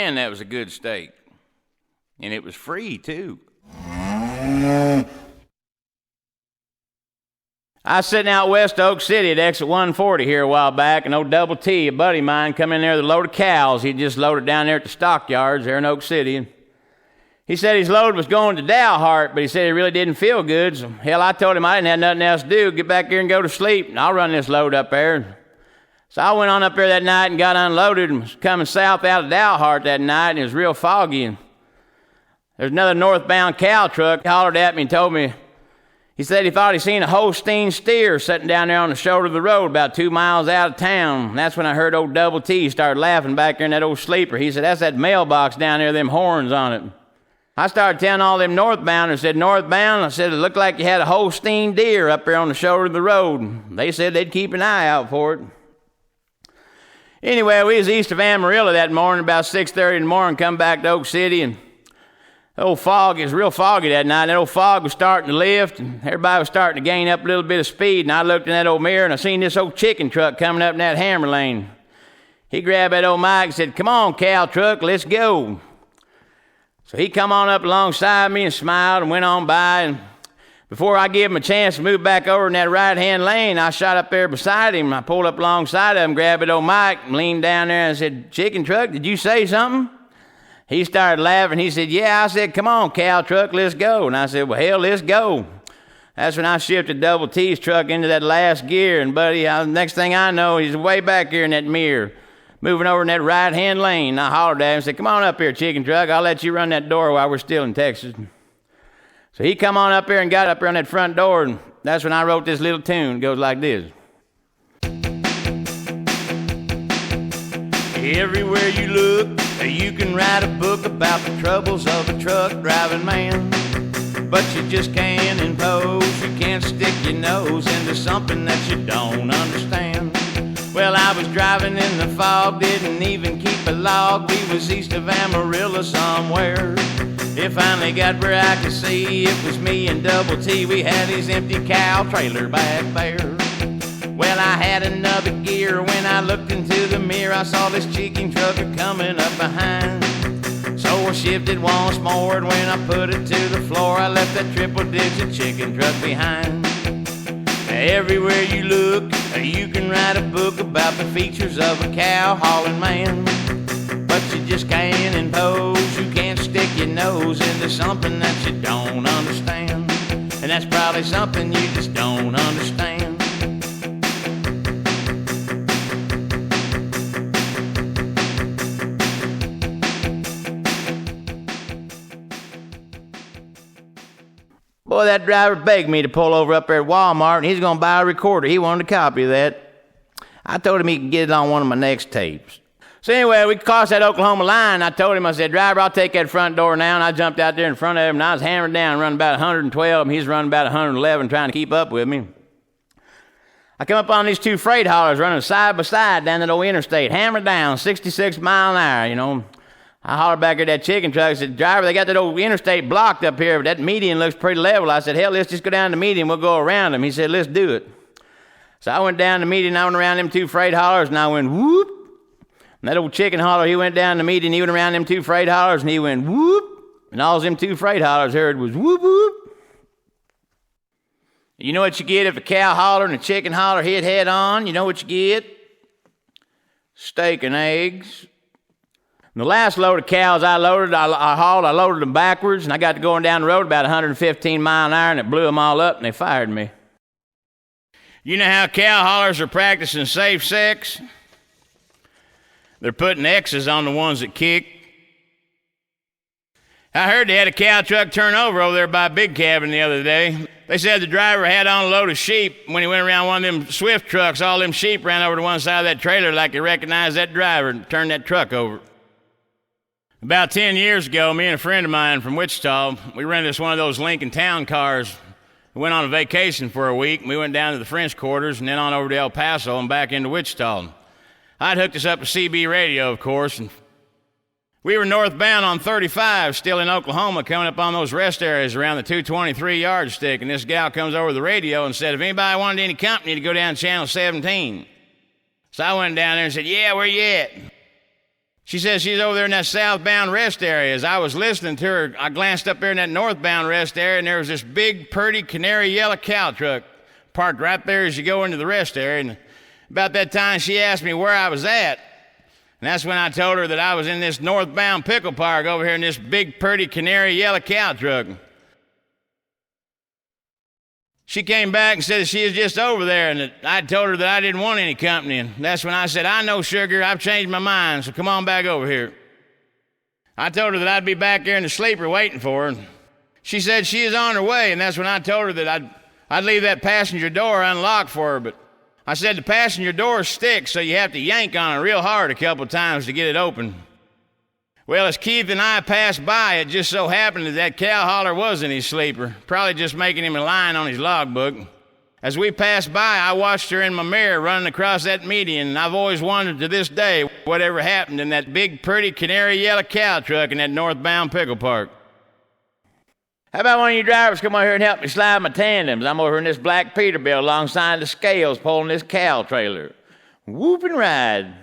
man, that was a good steak. And it was free, too. I was sitting out west of Oak City at exit 140 here a while back, and old Double T, a buddy of mine, come in there with a load of cows. He just loaded down there at the stockyards there in Oak City. He said his load was going to Dalhart, but he said he really didn't feel good. So, hell, I told him I didn't have nothing else to do. Get back here and go to sleep, and I'll run this load up there. So I went on up there that night and got unloaded and was coming south out of Dalhart that night, and it was real foggy. And there's another northbound cow truck. He hollered at me and told me, he said he thought he seen a Holstein steer sitting down there on the shoulder of the road about 2 miles out of town. And that's when I heard old Double T start laughing back there in that old sleeper. He said, that's that mailbox down there, them horns on it. I started telling all them northbounders, said, northbound? I said, it looked like you had a Holstein deer up there on the shoulder of the road. They said they'd keep an eye out for it. Anyway, we was east of Amarillo that morning, about 6:30 in the morning, come back to Oak City, and the old fog, it was real foggy that night. That old fog was starting to lift, and everybody was starting to gain up a little bit of speed, and I looked in that old mirror, and I seen this old chicken truck coming up in that hammer lane. He grabbed that old mic and said, come on, cow truck, let's go. So he come on up alongside me and smiled and went on by, and before I gave him a chance to move back over in that right-hand lane, I shot up there beside him. I pulled up alongside of him, grabbed that old mic, and leaned down there and said, chicken truck, did you say something? He started laughing. He said, yeah. I said, come on, cow truck, let's go. And I said, well, hell, let's go. That's when I shifted Double T's truck into that last gear. And, buddy, next thing I know, he's way back here in that mirror, moving over in that right-hand lane. And I hollered at him and said, come on up here, chicken truck. I'll let you run that door while we're still in Texas. So he come on up here and got up there on that front door. And that's when I wrote this little tune. It goes like this. Everywhere you look, you can write a book about the troubles of a truck driving man. But you just can't impose, you can't stick your nose into something that you don't understand. Well, I was driving in the fog, didn't even keep a log. We was east of Amarillo somewhere. It finally got where I could see it was me and Double T. We had his empty cow trailer back there. Well, I had another gear. When I looked into the mirror, I saw this chicken truck coming up behind. So I shifted once more, and when I put it to the floor, I left that triple-digit chicken truck behind. Everywhere you look, you can write a book about the features of a cow hauling man. But you just can't impose, you can't stick your nose into something that you don't understand. And that's probably something you just don't understand. Boy, that driver begged me to pull over up there at Walmart, and he's going to buy a recorder. He wanted a copy of that. I told him he could get it on one of my next tapes. So anyway, we crossed that Oklahoma line. I told him, I said, driver, I'll take that front door now. And I jumped out there in front of him, and I was hammered down, running about 112, and he's running about 111, trying to keep up with me. I come up on these two freight haulers running side by side down that old interstate, hammered down, 66 mile an hour, you know. I hollered back at that chicken truck. I said, driver, they got that old interstate blocked up here, but that median looks pretty level. I said, hell, let's just go down the median. We'll go around them. He said, let's do it. So I went down the median. I went around them two freight haulers, and I went, whoop. And that old chicken hauler, he went down the median. He went around them two freight haulers, and he went, whoop. And all them two freight haulers heard was, whoop, whoop. You know what you get if a cow hauler and a chicken hauler hit head on? You know what you get? Steak and eggs. And the last load of cows I loaded, I hauled, I loaded them backwards, and I got to going down the road about 115 mile an hour, and it blew them all up, and they fired me. You know how cow haulers are practicing safe sex? They're putting X's on the ones that kick. I heard they had a cow truck turn over there by Big Cabin the other day. They said the driver had on a load of sheep. When he went around one of them Swift trucks, all them sheep ran over to one side of that trailer like they recognized that driver and turned that truck over. About 10 years ago, me and a friend of mine from Wichita, we rented us one of those Lincoln Town cars. We went on a vacation for a week, and we went down to the French Quarters and then on over to El Paso and back into Wichita. I'd hooked us up to CB radio, of course, and we were northbound on 35, still in Oklahoma, coming up on those rest areas around the 223 yardstick, and this gal comes over the radio and said, if anybody wanted any company to go down channel 17. So I went down there and said, yeah, where you at? She said she's over there in that southbound rest area. As I was listening to her, I glanced up there in that northbound rest area, and there was this big, pretty, canary yellow cow truck parked right there as you go into the rest area. And about that time, she asked me where I was at. And that's when I told her that I was in this northbound pickle park over here in this big, pretty, canary yellow cow truck. She came back and said that she was just over there, and that I told her that I didn't want any company. And that's when I said, I know, sugar, I've changed my mind, so come on back over here. I told her that I'd be back there in the sleeper waiting for her. And she said she is on her way, and that's when I told her that I'd leave that passenger door unlocked for her. But I said the passenger door sticks, so you have to yank on it real hard a couple times to get it open. Well, as Keith and I passed by, it just so happened that cow holler was in his sleeper, probably just making him a line on his logbook. As we passed by, I watched her in my mirror running across that median, and I've always wondered to this day whatever happened in that big, pretty, canary yellow cow truck in that northbound pickle park. How about one of you drivers come over here and help me slide my tandems? I'm over here in this black Peterbilt alongside the scales pulling this cow trailer. Whoop and ride.